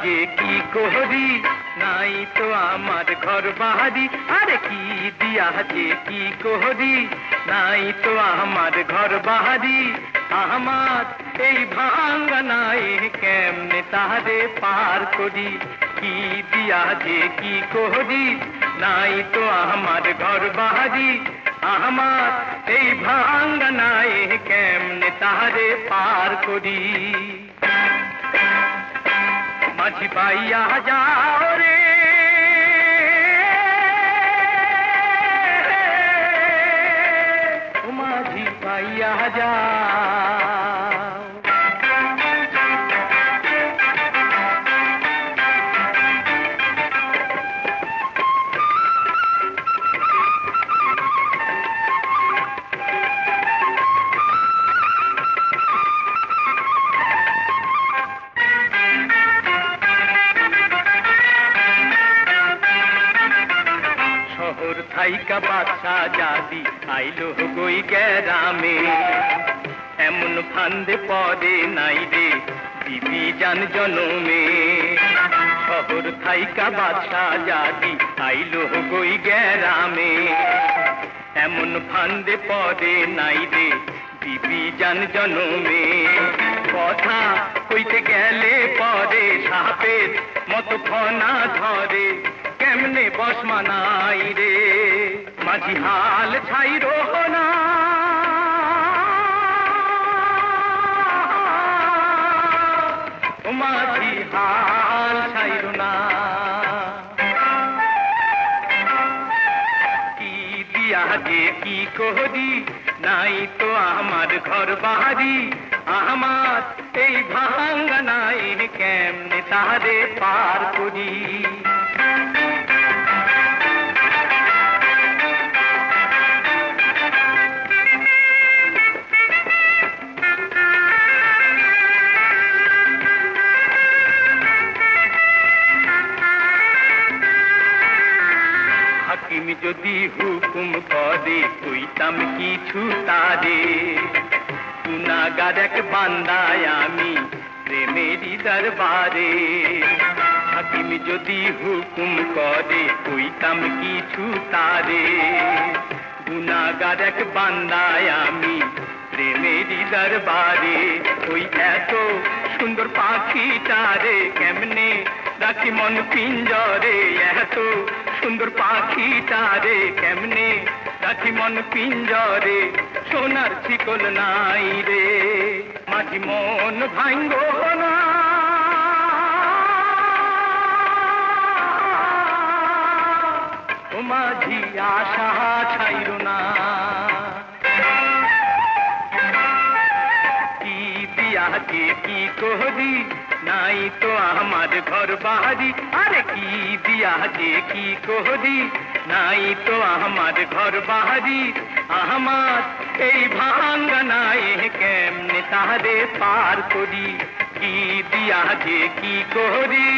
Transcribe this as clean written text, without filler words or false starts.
যে কি করি, নাই তো আমার ঘর বাড়ি। আরে কি দিয়া যে কি করি, নাই তো আমার ঘর বাড়ি। আমার এই ভাঙ্গানায় কেমনে তারে পার করি, কি দিয়া যে কি করি, নাই তো আমার ঘর বাড়ি। আমার এই ভাঙ্গানায় কেমনে তারে পার করি। মাঝি পাইয়া যাও রে, ও মাঝি পাইয়া যাও। শহর থাইকা বাদশা জাদি আইলো গই গ্রামে, এমন ফান্দে পড়ে নাই রে দিবি জান জনমে। শহর থাইকা বাদশা জাদি আইলো গই গ্রামে, এমন ফান্দে পড়ে নাই রে দিবি জান জনমে। কথা কইতে গেলে পরে সাপের মতো ফনা ধরে, কেমনে বস মানাই রে মাঝি হাল ছাইরো না। ও মাঝি হাল ছাইরো না, কি দিয়া যে কি করি, নাই তো আমার ঘর বাড়ি। আমার এই ভাঙ্গানায় কেমনে তারে পার করি। হাকিম যদি হুকুম করে কইতাম কিছু তারে, গুনাহগার এক বান্দায় আমি প্রেমেরই দরবারে। হাকিম যদি হুকুম করে কইতাম কিছু তারে, গুনাহগার এক বান্দায় আমি প্রেমেরই দরবারে। ওই এত সুন্দর পাখিটারে কেমনে রাখি মন পিঞ্জরে, এত সুন্দর পাখিটারে কেমনে রাখি মন পিঞ্জরে। সোনার শিকল নাই রে মাঝি মন ভাঙ্গো না। ও মাঝি আশা ছাইরো না, কি দিয়া যে কি করি, নাই তো আমার ঘর বাড়ি। আরে কি দিয়া যে কি করি, নাই তো আমার ঘর বাড়ি। আমার এই ভাঙ্গানায় কেমনে তারে পার করি, কি দিয়া যে কি করি।